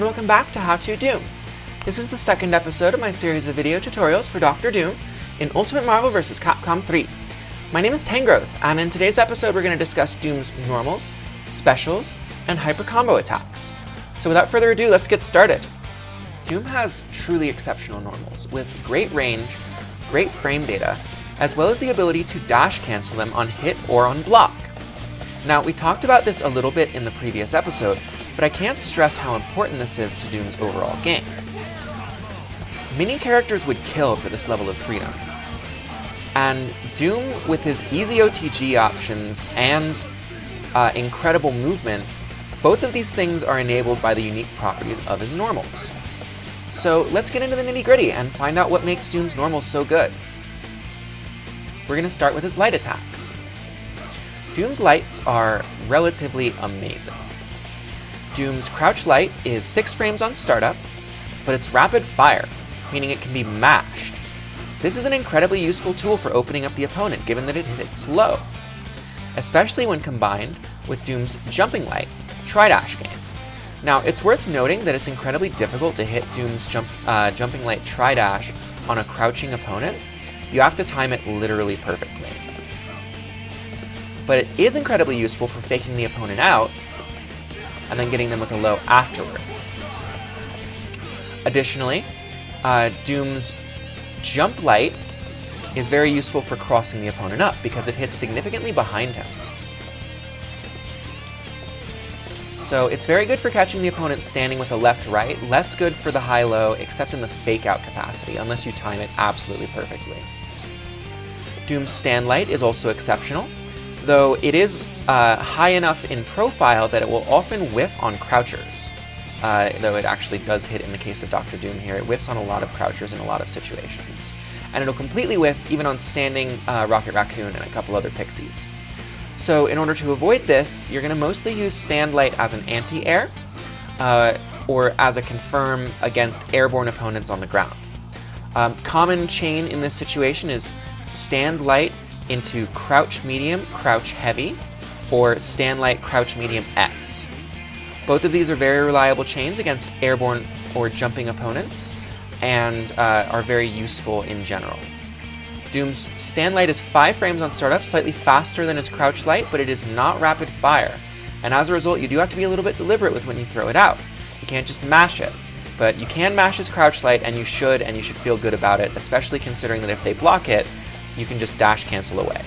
and welcome back to How To Doom. This is the second episode of my series of video tutorials for Dr. Doom in Ultimate Marvel vs. Capcom 3. My name is Tangrowth, and in today's episode we're going to discuss Doom's normals, specials, and hyper combo attacks. So without further ado, let's get started. Doom has truly exceptional normals, with great range, great frame data, as well as the ability to dash cancel them on hit or on block. Now, we talked about this a little bit in the previous episode, but I can't stress how important this is to Doom's overall game. Many characters would kill for this level of freedom. And Doom, with his easy OTG options and incredible movement, both of these things are enabled by the unique properties of his normals. So let's get into the nitty-gritty and find out what makes Doom's normals so good. We're going to start with his light attacks. Doom's lights are relatively amazing. Doom's crouch light is 6 frames on startup, but it's rapid fire, meaning it can be mashed. This is an incredibly useful tool for opening up the opponent, given that it hits low, especially when combined with Doom's jumping light, tri-dash game. Now, it's worth noting that it's incredibly difficult to hit Doom's jumping light tri-dash on a crouching opponent. You have to time it literally perfectly. But it is incredibly useful for faking the opponent out and then getting them with a low afterward. Additionally, Doom's jump light is very useful for crossing the opponent up because it hits significantly behind him. So it's very good for catching the opponent standing with a left-right, less good for the high-low except in the fake-out capacity, unless you time it absolutely perfectly. Doom's stand light is also exceptional, though it is high enough in profile that it will often whiff on crouchers. Though it actually does hit in the case of Dr. Doom here. It whiffs on a lot of crouchers in a lot of situations. And it'll completely whiff even on standing Rocket Raccoon and a couple other pixies. So in order to avoid this, you're going to mostly use stand light as an anti-air, or as a confirm against airborne opponents on the ground. Common chain in this situation is stand light into crouch medium, crouch heavy, or stand light, crouch medium S. Both of these are very reliable chains against airborne or jumping opponents, and are very useful in general. Doom's stand light is 5 frames on startup, slightly faster than his crouch light, but it is not rapid fire. And as a result, you do have to be a little bit deliberate with when you throw it out. You can't just mash it. But you can mash his crouch light, and you should feel good about it, especially considering that if they block it, you can just dash cancel away.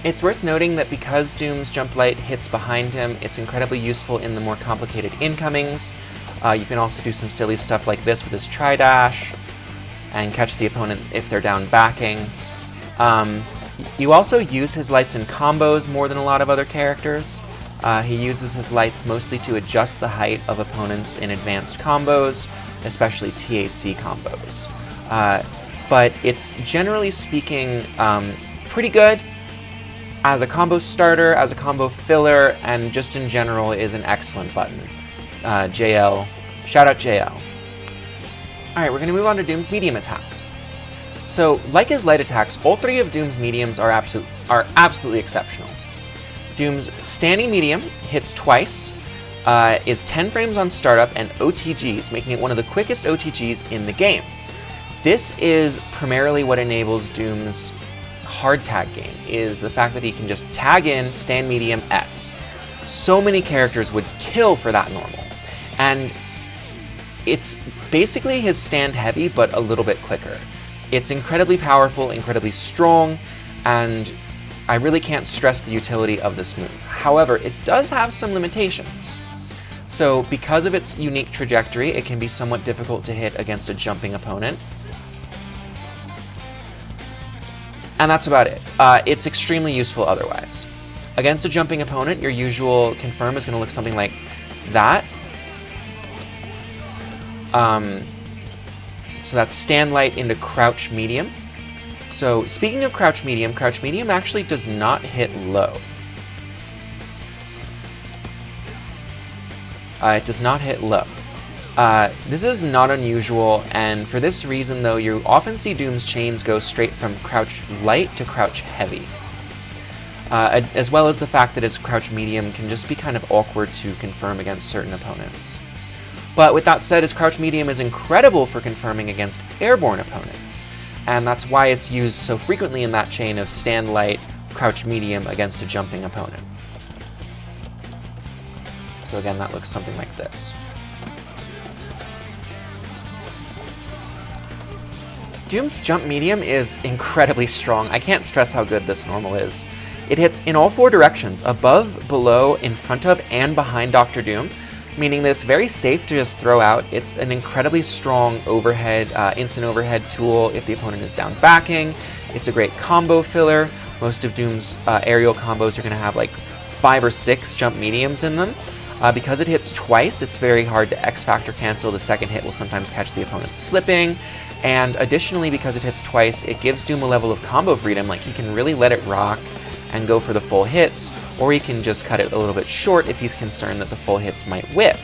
It's worth noting that because Doom's jump light hits behind him, it's incredibly useful in the more complicated incomings. You can also do some silly stuff like this with his tri-dash, and catch the opponent if they're down backing. You also use his lights in combos more than a lot of other characters. He uses his lights mostly to adjust the height of opponents in advanced combos, especially TAC combos. But it's generally speaking pretty good as a combo starter, as a combo filler, and just in general is an excellent button. JL, shout out JL. Alright, we're going to move on to Doom's medium attacks. So, like his light attacks, all 3 of Doom's mediums are absolutely exceptional. Doom's standing medium hits twice, is 10 frames on startup, and OTGs, making it one of the quickest OTGs in the game. This is primarily what enables Doom's hard tag game, is the fact that he can just tag in stand medium S. So many characters would kill for that normal. And it's basically his stand heavy, but a little bit quicker. It's incredibly powerful, incredibly strong, and I really can't stress the utility of this move. However, it does have some limitations. So because of its unique trajectory, it can be somewhat difficult to hit against a jumping opponent. And that's about it. It's extremely useful otherwise. Against a jumping opponent, your usual confirm is going to look something like that. So that's stand light into crouch medium. So speaking of crouch medium actually does not hit low. It does not hit low. This is not unusual, and for this reason though, you often see Doom's chains go straight from crouch light to crouch heavy. As well as the fact that his crouch medium can just be kind of awkward to confirm against certain opponents. But with that said, his crouch medium is incredible for confirming against airborne opponents, and that's why it's used so frequently in that chain of stand light, crouch medium against a jumping opponent. So again, that looks something like this. Doom's jump medium is incredibly strong. I can't stress how good this normal is. It hits in all 4 directions, above, below, in front of, and behind Dr. Doom, meaning that it's very safe to just throw out. It's an incredibly strong overhead, instant overhead tool if the opponent is down backing. It's a great combo filler. Most of Doom's aerial combos are going to have like 5 or 6 jump mediums in them. Because it hits twice, it's very hard to X-Factor cancel. The second hit will sometimes catch the opponent slipping. And additionally, because it hits twice, it gives Doom a level of combo freedom. Like, he can really let it rock and go for the full hits, or he can just cut it a little bit short if he's concerned that the full hits might whiff.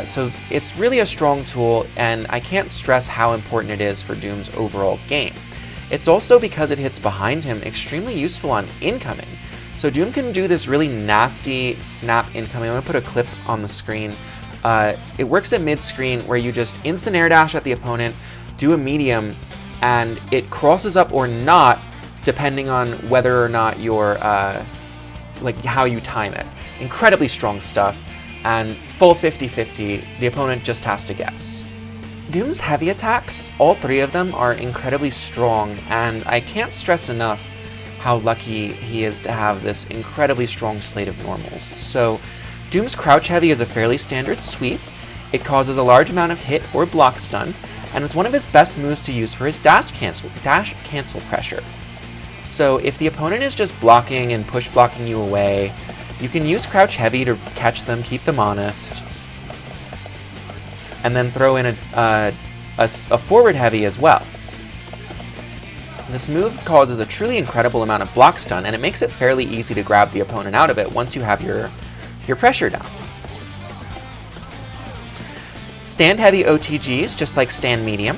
So it's really a strong tool, and I can't stress how important it is for Doom's overall game. It's also, because it hits behind him, extremely useful on incoming. So Doom can do this really nasty snap incoming. I'm going to put a clip on the screen. It works at mid-screen where you just instant air dash at the opponent, do a medium, and it crosses up or not, depending on whether or not you're, like how you time it. Incredibly strong stuff, and full 50-50, the opponent just has to guess. Doom's heavy attacks, all 3 of them, are incredibly strong, and I can't stress enough how lucky he is to have this incredibly strong slate of normals. So Doom's crouch heavy is a fairly standard sweep. It causes a large amount of hit or block stun, and it's one of his best moves to use for his dash cancel pressure. So if the opponent is just blocking and push blocking you away, you can use crouch heavy to catch them, keep them honest, and then throw in a forward heavy as well. This move causes a truly incredible amount of block stun, and it makes it fairly easy to grab the opponent out of it once you have your pressure down. Stand heavy OTGs, just like stand medium,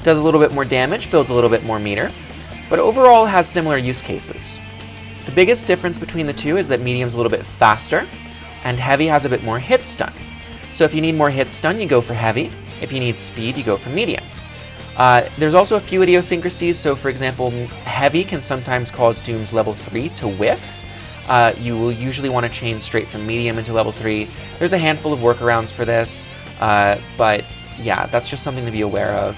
does a little bit more damage, builds a little bit more meter, but overall has similar use cases. The biggest difference between the two is that medium's a little bit faster, and heavy has a bit more hit stun. So if you need more hit stun, you go for heavy. If you need speed, you go for medium. There's also a few idiosyncrasies, so for example, heavy can sometimes cause Doom's level 3 to whiff. You will usually want to chain straight from medium into level 3. There's a handful of workarounds for this, but yeah, that's just something to be aware of.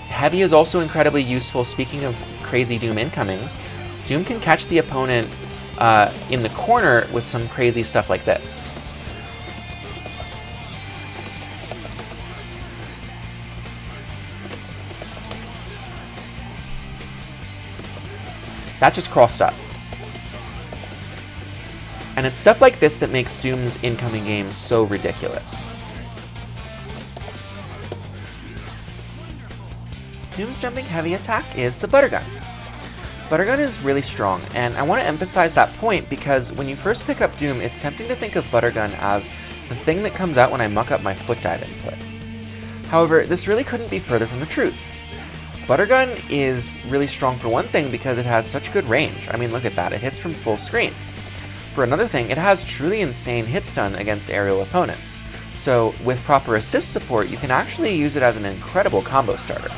Heavy is also incredibly useful. Speaking of crazy Doom incomings, Doom can catch the opponent in the corner with some crazy stuff like this. That just crossed up. And it's stuff like this that makes Doom's incoming game so ridiculous. Doom's jumping heavy attack is the Buttergun. Buttergun is really strong, and I want to emphasize that point because when you first pick up Doom, it's tempting to think of Buttergun as the thing that comes out when I muck up my foot dive input. However, this really couldn't be further from the truth. Buttergun is really strong for one thing because it has such good range. I mean, look at that, it hits from full screen. For another thing, it has truly insane hit stun against aerial opponents. So with proper assist support, you can actually use it as an incredible combo starter.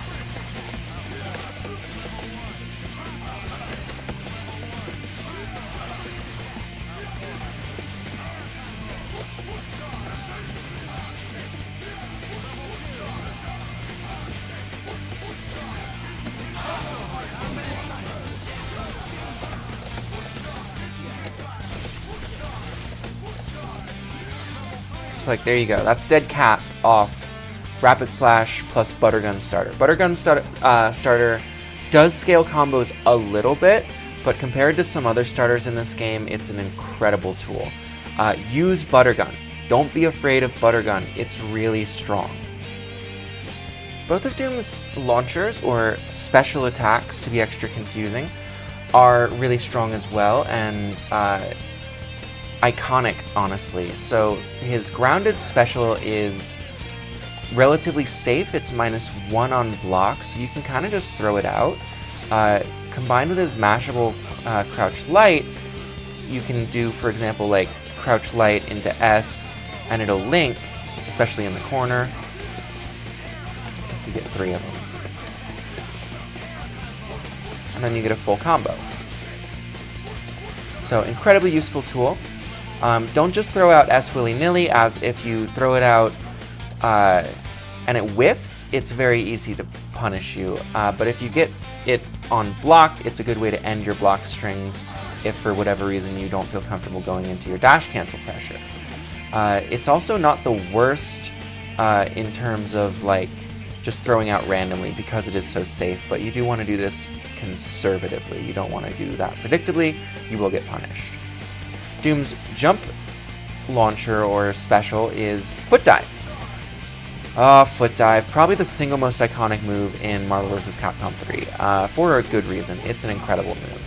Like, there you go. That's Dead Cat off Rapid Slash plus Buttergun Starter. Buttergun Starter does scale combos a little bit, but compared to some other starters in this game, it's an incredible tool. Use Buttergun. Don't be afraid of Buttergun. It's really strong. Both of Doom's launchers, or special attacks to be extra confusing, are really strong as well, and iconic, honestly. So his grounded special is relatively safe. It's -1 on block, so you can kind of just throw it out. Combined with his mashable crouch light, you can do, for example, like crouch light into S, and it'll link, especially in the corner. You get 3 of them. And then you get a full combo. So incredibly useful tool. Don't just throw out S willy-nilly, as if you throw it out and it whiffs, it's very easy to punish you. But if you get it on block, it's a good way to end your block strings if for whatever reason you don't feel comfortable going into your dash cancel pressure. It's also not the worst in terms of like just throwing out randomly because it is so safe, but you do want to do this conservatively. You don't want to do that predictably. You will get punished. Doom's jump launcher or special is Foot Dive. Foot Dive, probably the single most iconic move in Marvel vs. Capcom 3, for a good reason. It's an incredible move.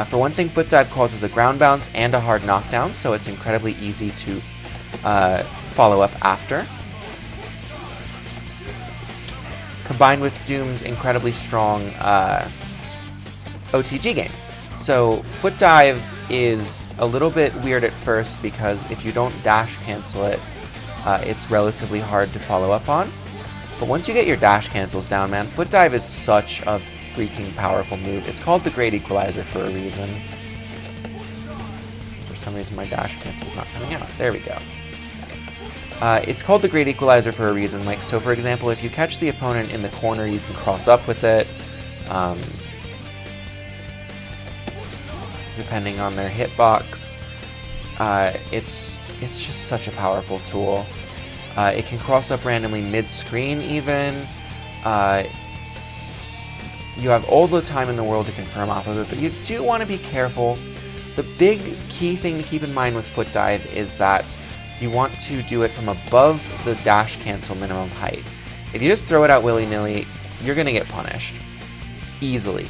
For one thing, Foot Dive causes a ground bounce and a hard knockdown, so it's incredibly easy to follow up after. Combined with Doom's incredibly strong OTG game. So Foot Dive is a little bit weird at first because if you don't dash cancel it, it's relatively hard to follow up on. But once you get your dash cancels down, man, Foot Dive is such a freaking powerful move. It's called the Great Equalizer for a reason. For some reason my dash cancel is not coming out. There we go. It's called the Great Equalizer for a reason. Like, so for example, if you catch the opponent in the corner, you can cross up with it. Depending on their hitbox, it's just such a powerful tool. It can cross up randomly mid-screen even. You have all the time in the world to confirm off of it, but you do want to be careful. The big key thing to keep in mind with Foot Dive is that you want to do it from above the dash cancel minimum height. If you just throw it out willy-nilly, you're going to get punished easily.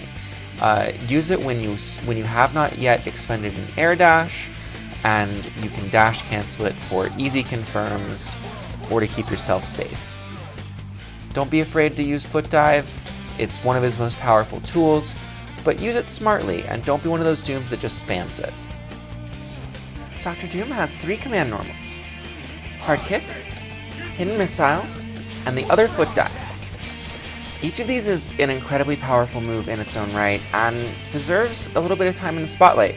Use it when you have not yet expended an air dash, and you can dash cancel it for easy confirms or to keep yourself safe. Don't be afraid to use Foot Dive. It's one of his most powerful tools, but use it smartly and don't be one of those Dooms that just spams it. Dr. Doom has 3 command normals: Hard Kick, Hidden Missiles, and the other Foot Dive. Each of these is an incredibly powerful move in its own right and deserves a little bit of time in the spotlight.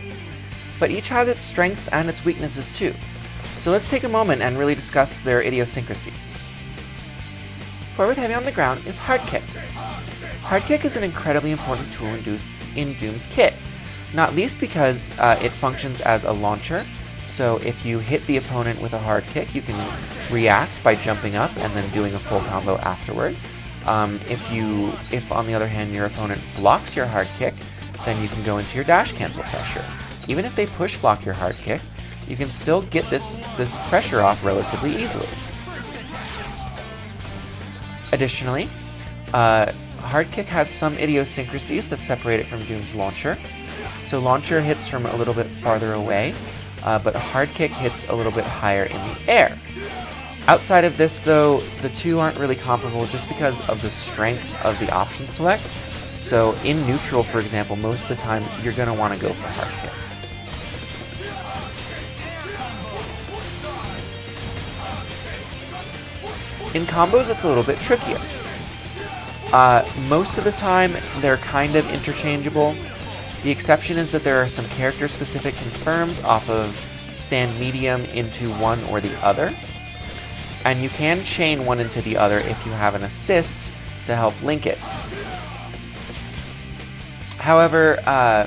But each has its strengths and its weaknesses too. So let's take a moment and really discuss their idiosyncrasies. Forward heavy on the ground is Hard Kick. Hard Kick is an incredibly important tool in Doom's kit, not least because it functions as a launcher. So if you hit the opponent with a hard kick, you can react by jumping up and then doing a full combo afterward. If on the other hand your opponent blocks your hard kick, then you can go into your dash cancel pressure. Even if they push block your hard kick, you can still get this pressure off relatively easily. Additionally, hard kick has some idiosyncrasies that separate it from Doom's launcher. So launcher hits from a little bit farther away, but hard kick hits a little bit higher in the air. Outside of this, though, the two aren't really comparable just because of the strength of the option select. So in neutral, for example, most of the time, you're going to want to go for hard kick. In combos, it's a little bit trickier. Most of the time, they're kind of interchangeable. The exception is that there are some character-specific confirms off of stand medium into one or the other. And you can chain one into the other if you have an assist to help link it. However,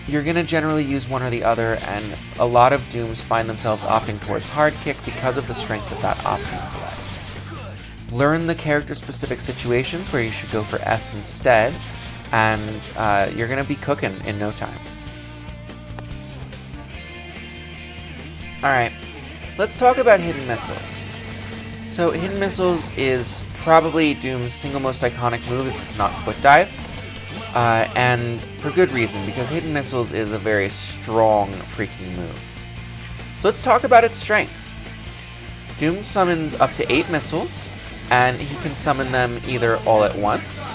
you're going to generally use one or the other, and a lot of Dooms find themselves opting towards hard kick because of the strength of that option select. Learn the character-specific situations where you should go for S instead, and you're going to be cooking in no time. Alright, let's talk about Hidden Missiles. So Hidden Missiles is probably Doom's single most iconic move if it's not Foot Dive. And for good reason, because Hidden Missiles is a very strong freaking move. So let's talk about its strengths. Doom summons up to 8 missiles, and he can summon them either all at once,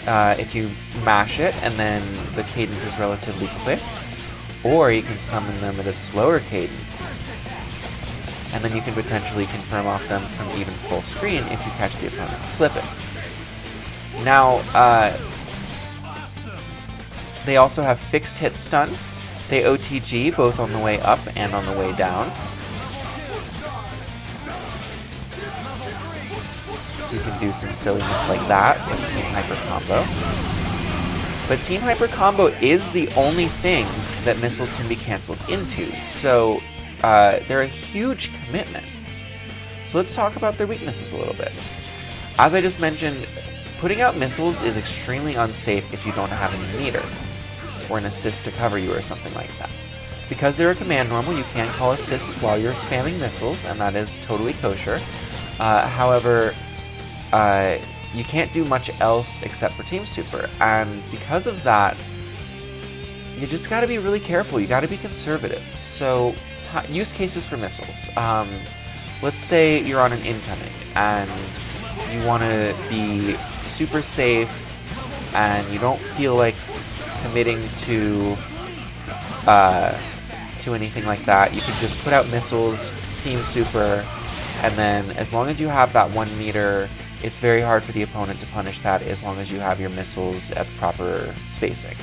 if you mash it and then the cadence is relatively quick, or you can summon them at a slower cadence. and then you can potentially confirm off them from even full screen if you catch the opponent slipping. Now, they also have fixed hit stun. They OTG both on the way up and on the way down. So you can do some silliness like that with Team Hyper Combo. But Team Hyper Combo is the only thing that missiles can be canceled into, so they're a huge commitment. So let's talk about their weaknesses a little bit. As I just mentioned, putting out missiles is extremely unsafe if you don't have any meter, or an assist to cover you or something like that. Because they're a command normal, you can call assists while you're spamming missiles, and that is totally kosher. However, you can't do much else except for Team Super, and because of that, you just gotta be really careful, you gotta be conservative. So, use cases for missiles. Let's say you're on an incoming, and you wanna be super safe, and you don't feel like committing to anything like that. You can just put out missiles, Team Super, and then as long as you have that 1 meter, it's very hard for the opponent to punish that as long as you have your missiles at proper spacing.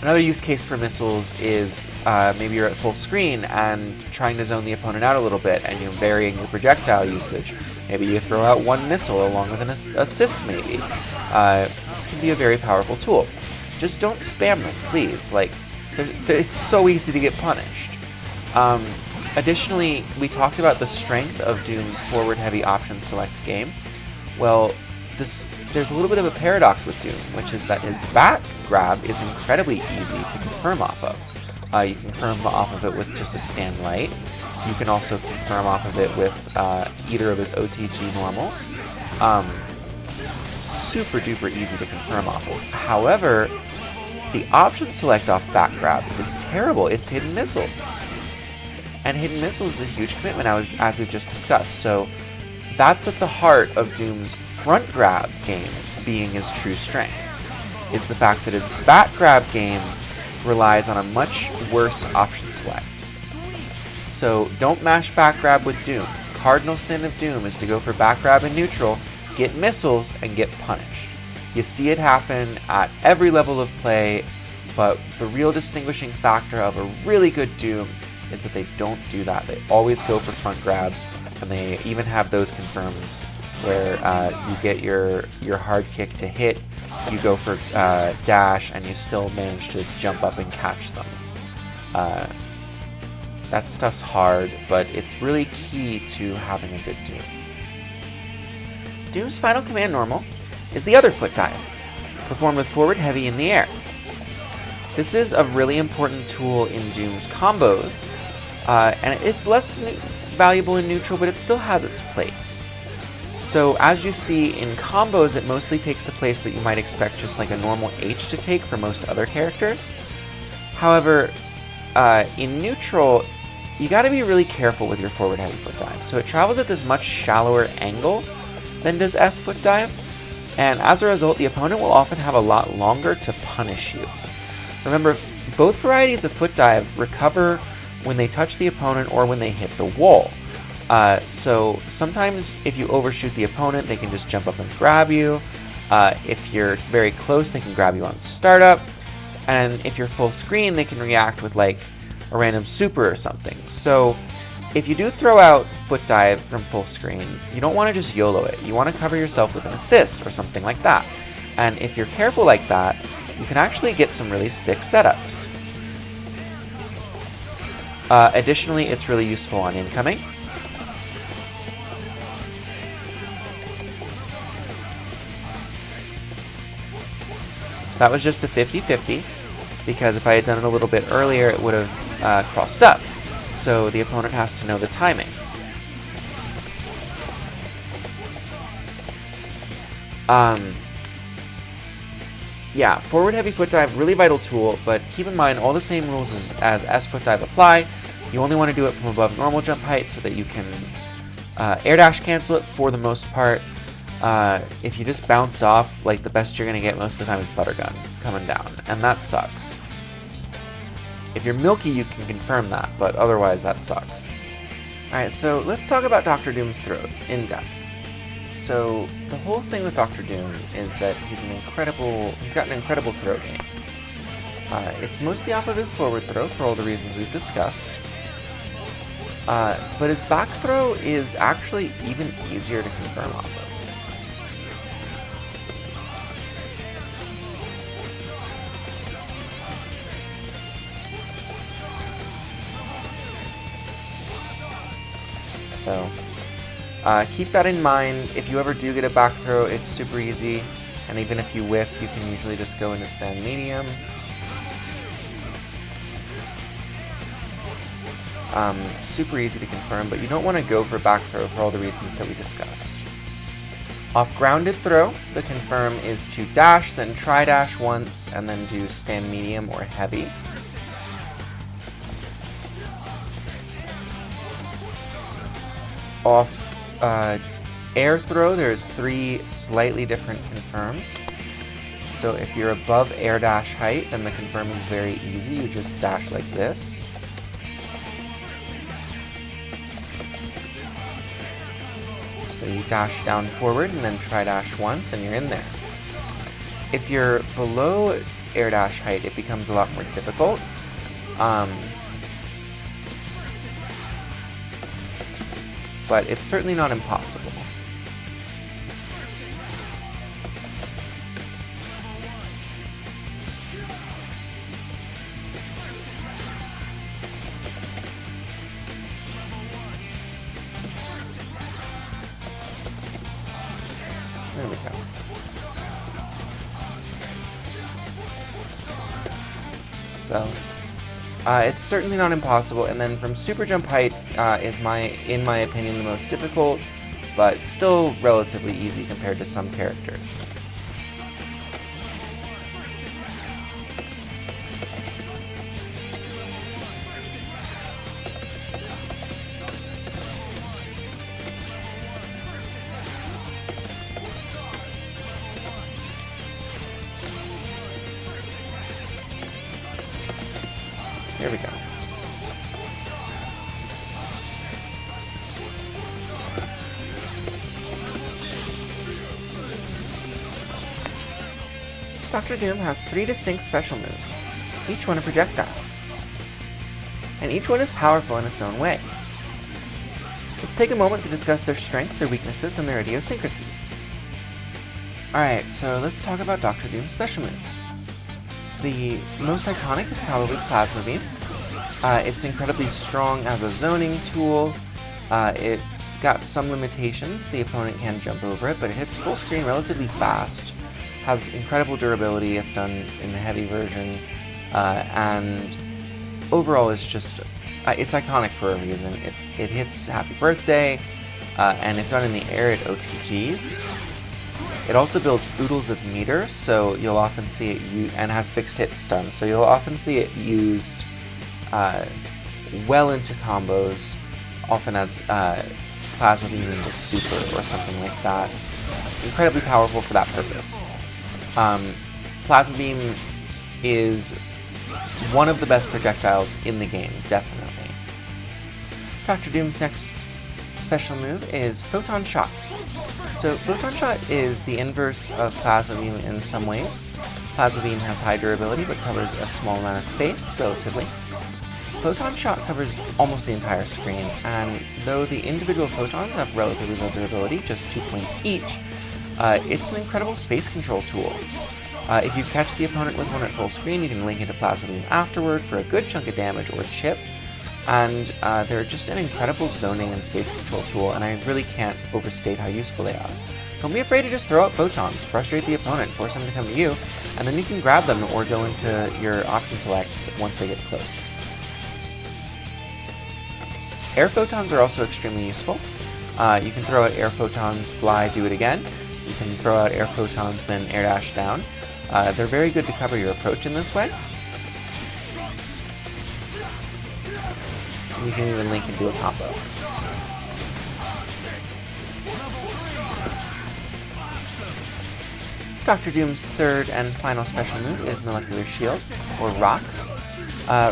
Another use case for missiles is maybe you're at full screen and trying to zone the opponent out a little bit and you're varying your projectile usage. Maybe you throw out 1 missile along with an assist maybe. This can be a very powerful tool. Just don't spam them, please. Like, it's so easy to get punished. Additionally, we talked about the strength of Doom's forward-heavy option select game. Well, there's a little bit of a paradox with Doom, which is that his back grab is incredibly easy to confirm off of. You can confirm off of it with just a stand light. You can also confirm off of it with either of his OTG normals. Super duper easy to confirm off of. However, the option select off back grab is terrible. It's hidden missiles. And hidden missiles is a huge commitment, as we've just discussed. So that's at the heart of Doom's front grab game being his true strength, is the fact that his back grab game relies on a much worse option select. So don't mash back grab with Doom. Cardinal sin of Doom is to go for back grab in neutral, get missiles, and get punished. You see it happen at every level of play, but the real distinguishing factor of a really good Doom is that they don't do that. They always go for front grab, and they even have those confirms where you get your hard kick to hit, you go for dash, and you still manage to jump up and catch them. That stuff's hard, but it's really key to having a good Doom. Doom's final command normal is the other foot dive, performed with forward heavy in the air. This is a really important tool in Doom's combos, and it's less valuable in neutral, but it still has its place. So as you see in combos, it mostly takes the place that you might expect just like a normal H to take for most other characters. However, in neutral, you gotta be really careful with your forward heavy foot dive. So it travels at this much shallower angle than does S foot dive, and as a result, the opponent will often have a lot longer to punish you. Remember, both varieties of foot dive recover when they touch the opponent or when they hit the wall. So sometimes if you overshoot the opponent, they can just jump up and grab you. If you're very close, they can grab you on startup. And if you're full screen, they can react with like a random super or something. So if you do throw out foot dive from full screen, you don't want to just YOLO it. You want to cover yourself with an assist or something like that. And if you're careful like that, you can actually get some really sick setups. Additionally, it's really useful on incoming. So that was just a 50-50, because if I had done it a little bit earlier, it would have crossed up. So the opponent has to know the timing. Yeah, forward heavy foot dive, really vital tool, but keep in mind all the same rules as S foot dive apply. You only want to do it from above normal jump height so that you can air dash cancel it for the most part. If you just bounce off, like the best you're going to get most of the time is Buttergun coming down, and that sucks. If you're Milky, you can confirm that, but otherwise that sucks. Alright, so let's talk about Dr. Doom's throws in depth. So the whole thing with Dr. Doom is that he's got an incredible throw game. It's mostly off of his forward throw for all the reasons we've discussed. But his back throw is actually even easier to confirm off of. So, keep that in mind. If you ever do get a back throw, it's super easy. And even if you whiff, you can usually just go into stand medium. Super easy to confirm, but you don't want to go for back throw for all the reasons that we discussed. Off grounded throw, the confirm is to dash, then try dash once, and then do stand medium or heavy. Off air throw, there's 3 slightly different confirms. So if you're above air dash height, then the confirm is very easy. You just dash like this. So you dash down forward and then try dash once and you're in there. If you're below air dash height, it becomes a lot more difficult. But it's certainly not impossible. There we go. So, it's certainly not impossible, and then from super jump height is in my opinion, the most difficult, but still relatively easy compared to some characters. Here we go. Dr. Doom has 3 distinct special moves, each one a projectile. And each one is powerful in its own way. Let's take a moment to discuss their strengths, their weaknesses, and their idiosyncrasies. Alright, so let's talk about Dr. Doom's special moves. The most iconic is probably Plasma Beam. It's incredibly strong as a zoning tool. It's got some limitations. The opponent can jump over it, but it hits full screen relatively fast. Has incredible durability if done in the heavy version. And overall is just, it's iconic for a reason. It hits Happy Birthday, and if done in the air, it OTGs. It also builds oodles of meter, so you'll often see it used, and has fixed hit stun, so you'll often see it used well into combos, often as Plasma Beam into Super or something like that. Incredibly powerful for that purpose. Plasma Beam is one of the best projectiles in the game, definitely. Dr. Doom's next special move is Photon Shot. So Photon Shot is the inverse of Plasma Beam in some ways. Plasma Beam has high durability but covers a small amount of space, relatively. Photon Shot covers almost the entire screen, and though the individual photons have relatively low durability, just 2 points each, it's an incredible space control tool. If you catch the opponent with one at full screen, you can link into Plasma Beam afterward for a good chunk of damage or chip, and they're just an incredible zoning and space control tool, and I really can't overstate how useful they are. Don't be afraid to just throw out photons, frustrate the opponent, force them to come to you, and then you can grab them or go into your option selects once they get close. Air photons are also extremely useful. You can throw out air photons, fly, do it again. You can throw out air photons, then air dash down. They're very good to cover your approach in this way. And you can even link into a combo. Dr. Doom's third and final special move is Molecular Shield, or Rocks.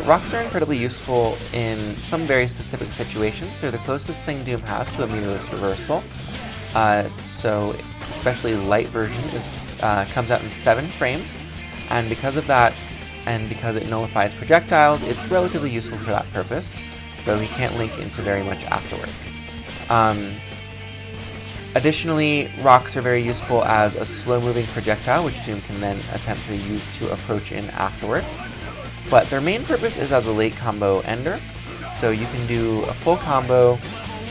Rocks are incredibly useful in some very specific situations. They're the closest thing Doom has to a meterless reversal. So especially the light version comes out in 7 frames, and because of that, and because it nullifies projectiles, it's relatively useful for that purpose, though he can't link into very much afterward. Additionally, rocks are very useful as a slow-moving projectile, which Doom can then attempt to use to approach in afterward. But their main purpose is as a late combo ender, so you can do a full combo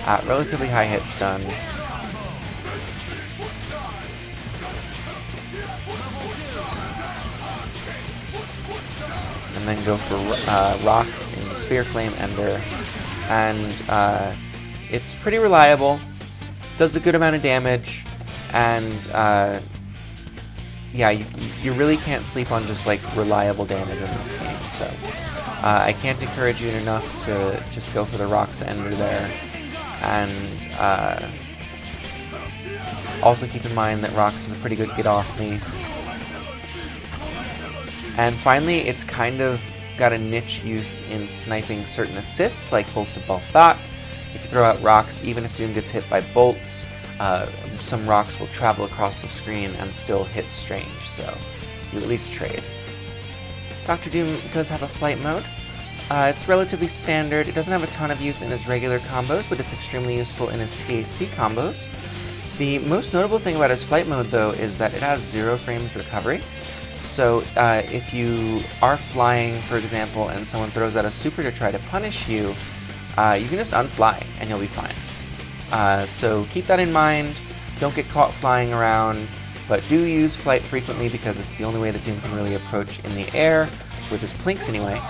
at relatively high hit stun. And then go for rocks in Sphere Flame Ender. And it's pretty reliable, does a good amount of damage, and yeah, you really can't sleep on just like reliable damage in this game. So I can't encourage you enough to just go for the rocks Ender there. And also keep in mind that rocks is a pretty good get off me. And finally, it's kind of got a niche use in sniping certain assists, like bolts above that. If you throw out rocks, even if Doom gets hit by bolts, some rocks will travel across the screen and still hit Strange, so you at least trade. Dr. Doom does have a flight mode. It's relatively standard. It doesn't have a ton of use in his regular combos, but it's extremely useful in his TAC combos. The most notable thing about his flight mode, though, is that it has 0 frames recovery. So if you are flying, for example, and someone throws out a super to try to punish you, you can just unfly and you'll be fine. So keep that in mind. Don't get caught flying around, but do use flight frequently because it's the only way that Doom can really approach in the air, with his plinks anyway.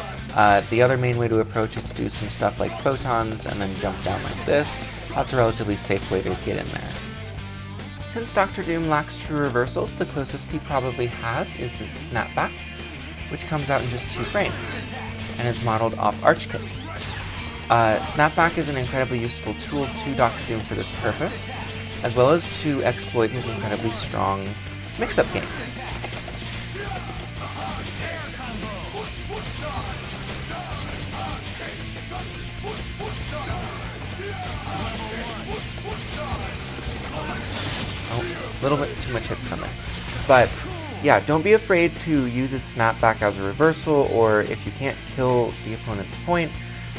The other main way to approach is to do some stuff like photons and then jump down like this. That's a relatively safe way to get in there. Since Dr. Doom lacks true reversals, the closest he probably has is his snapback, which comes out in just 2 frames, and is modeled off Archkick. Snapback is an incredibly useful tool to Dr. Doom for this purpose, as well as to exploit his incredibly strong mix-up game. A little bit too much hit stun there. But yeah, don't be afraid to use his snapback as a reversal, or if you can't kill the opponent's point,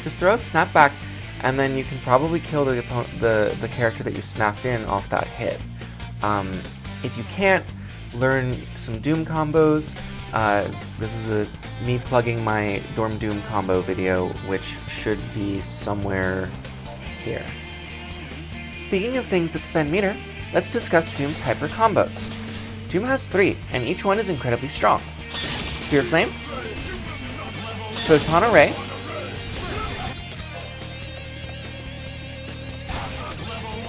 just throw out snapback, and then you can probably kill the character that you snapped in off that hit. If you can't, learn some Doom combos. This is me plugging my Dorm Doom combo video, which should be somewhere here. Speaking of things that spend meter, let's discuss Doom's hyper combos. Doom has 3, and each one is incredibly strong. Sphere Flame, Photon Array,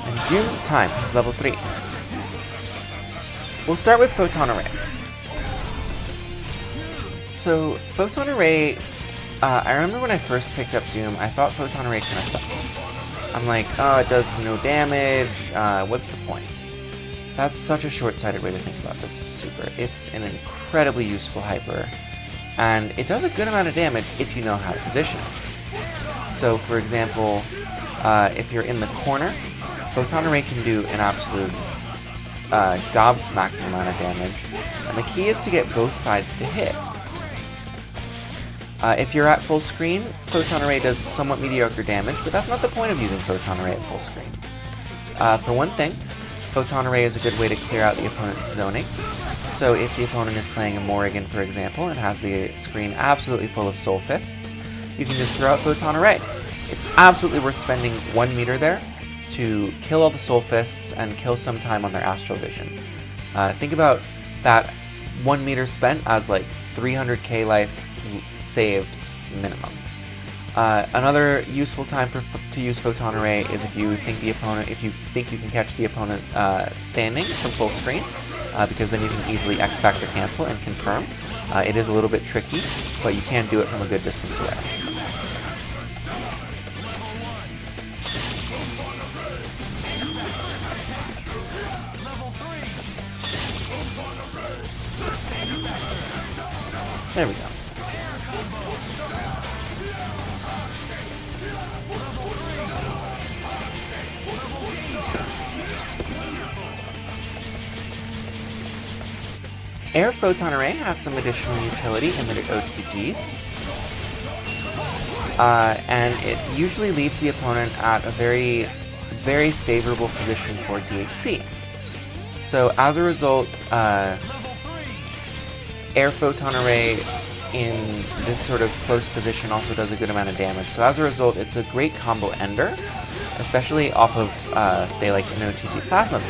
and Doom's Time is level 3. We'll start with Photon Array. So, Photon Array, I remember when I first picked up Doom, I thought Photon Array kind of sucked. I'm like, oh, it does no damage, what's the point? That's such a short-sighted way to think about this super. It's an incredibly useful hyper, and it does a good amount of damage if you know how to position it. So, for example, if you're in the corner, Photon Array can do an absolute gobsmacking amount of damage, and the key is to get both sides to hit. If you're at full screen, Photon Array does somewhat mediocre damage, but that's not the point of using Photon Array at full screen. For one thing, Photon Array is a good way to clear out the opponent's zoning. So if the opponent is playing a Morrigan, for example, and has the screen absolutely full of Soul Fists, you can just throw out Photon Array. It's absolutely worth spending 1 meter there to kill all the Soul Fists and kill some time on their Astral Vision. Think about that 1 meter spent as like 300k life saved minimum. Another useful time to use Photon Array is if you think you can catch the opponent standing from full screen, because then you can easily X-Factor cancel and confirm. It is a little bit tricky, but you can do it from a good distance away. There we go. Air Photon Array has some additional utility in that it OTGs. And it usually leaves the opponent at a very, very favorable position for DHC. So as a result, Air Photon Array in this sort of close position also does a good amount of damage. So as a result, it's a great combo ender, especially off of, say, like an OTG Plasma Beam.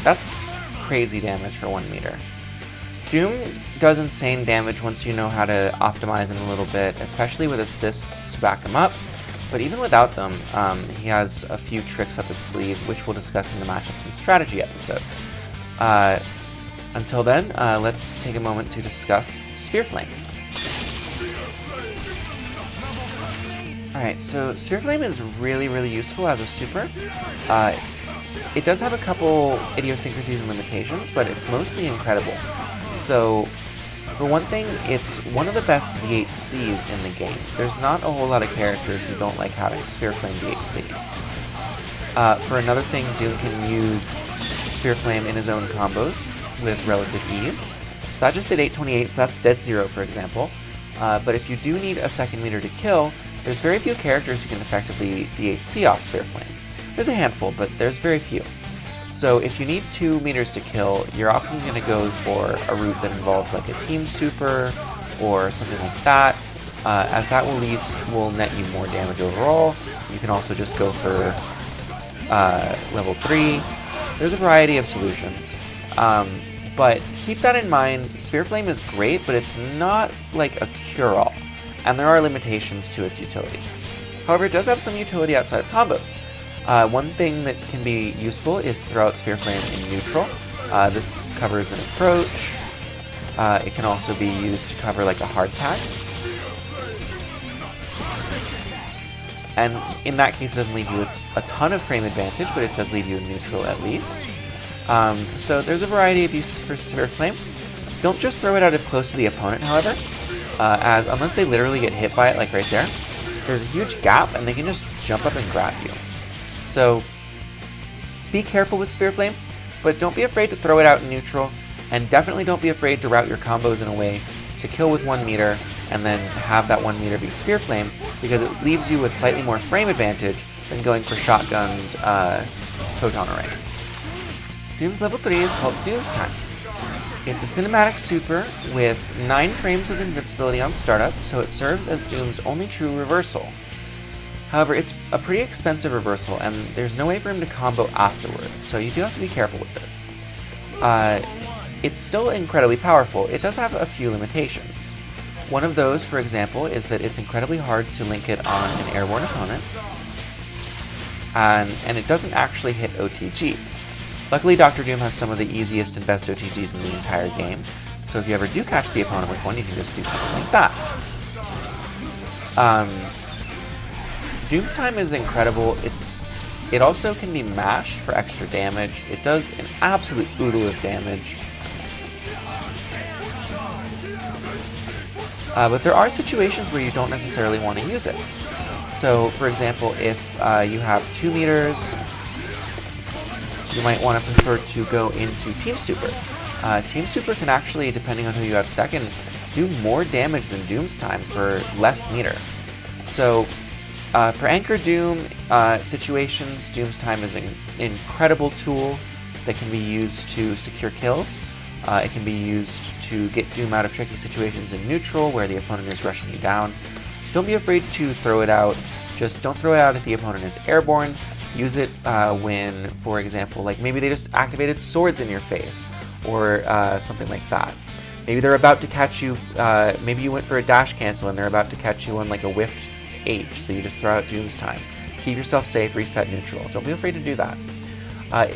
That's crazy damage for 1 meter. Doom does insane damage once you know how to optimize him a little bit, especially with assists to back him up. But even without them, he has a few tricks up his sleeve, which we'll discuss in the matchups and strategy episode. Until then, let's take a moment to discuss Sphere Flame. Alright, so Sphere Flame is really, really useful as a super. It does have a couple idiosyncrasies and limitations, but it's mostly incredible. So, for one thing, it's one of the best DHCs in the game. There's not a whole lot of characters who don't like having Sphere Flame DHC. For another thing, Doom can use Sphere Flame in his own combos with relative ease. So that just did 828, so that's dead zero, for example. But if you do need a second meter to kill, there's very few characters who can effectively DHC off Sphere Flame. There's a handful, but there's very few. So if you need 2 meters to kill, you're often going to go for a route that involves like a team super or something like that, as that will net you more damage overall. You can also just go for level 3. There's a variety of solutions. But keep that in mind, Sphere Flame is great, but it's not like a cure-all, and there are limitations to its utility. However, it does have some utility outside of combos. One thing that can be useful is to throw out Sphere Flame in neutral. This covers an approach. It can also be used to cover like a hard tag. And in that case, it doesn't leave you with a ton of frame advantage, but it does leave you in neutral at least. So there's a variety of uses for Sphere Flame. Don't just throw it out if close to the opponent, however, as unless they literally get hit by it, like right there, there's a huge gap and they can just jump up and grab you. So be careful with Sphere Flame, but don't be afraid to throw it out in neutral, and definitely don't be afraid to route your combos in a way to kill with 1 meter and then have that 1 meter be Sphere Flame, because it leaves you with slightly more frame advantage than going for shotgunned Photon Array. Doom's level 3 is called Doom's Time. It's a cinematic super with 9 frames of invincibility on startup, so it serves as Doom's only true reversal. However, it's a pretty expensive reversal, and there's no way for him to combo afterwards, so you do have to be careful with it. It's still incredibly powerful. It does have a few limitations. One of those, for example, is that it's incredibly hard to link it on an airborne opponent, and it doesn't actually hit OTG. Luckily, Dr. Doom has some of the easiest and best OTGs in the entire game, so if you ever do catch the opponent with one, you can just do something like that. Doom's Time is incredible. It also can be mashed for extra damage. It does an absolute oodle of damage. But there are situations where you don't necessarily want to use it. So, for example, if you have 2 meters, you might want to prefer to go into Team Super. Team Super can actually, depending on who you have second, do more damage than Doom's Time for less meter. So, for Anchor Doom situations, Doom's Time is an incredible tool that can be used to secure kills. It can be used to get Doom out of tricky situations in neutral where the opponent is rushing you down. Don't be afraid to throw it out. Just don't throw it out if the opponent is airborne. Use it when, for example, like maybe they just activated swords in your face or something like that. Maybe they're about to catch you, maybe you went for a dash cancel and they're about to catch you on like a whiffed H, so you just throw out Doom's Time. Keep yourself safe, reset neutral. Don't be afraid to do that.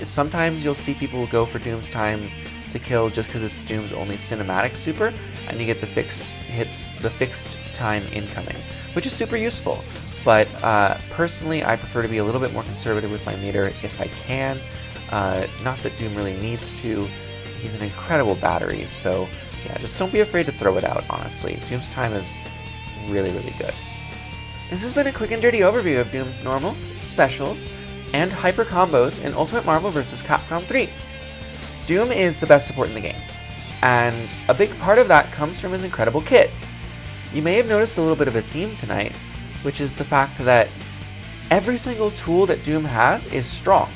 Sometimes you'll see people go for Doom's Time to kill just because it's Doom's only cinematic super, and you get the fixed time incoming, which is super useful. But personally, I prefer to be a little bit more conservative with my meter if I can. Not that Doom really needs to. He's an incredible battery, so Yeah, just don't be afraid to throw it out, honestly. Doom's time is really, really good. This has been a quick and dirty overview of Doom's normals, specials, and hyper combos in Ultimate Marvel vs. Capcom 3. Doom is the best support in the game, and a big part of that comes from his incredible kit. You may have noticed a little bit of a theme tonight, which is the fact that every single tool that Doom has is strong.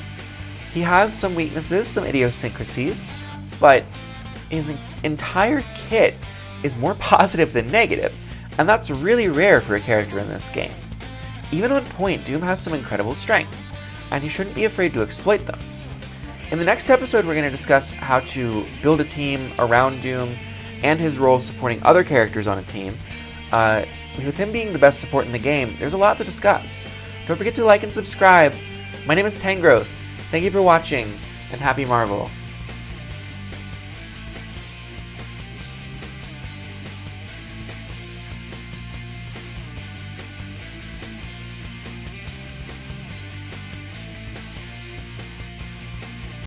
He has some weaknesses, some idiosyncrasies, but his entire kit is more positive than negative, and that's really rare for a character in this game. Even on point, Doom has some incredible strengths, and you shouldn't be afraid to exploit them. In the next episode, we're going to discuss how to build a team around Doom and his role supporting other characters on a team. With him being the best support in the game, there's a lot to discuss. Don't forget to like and subscribe. My name is Tangrowth. Thank you for watching, and happy Marvel.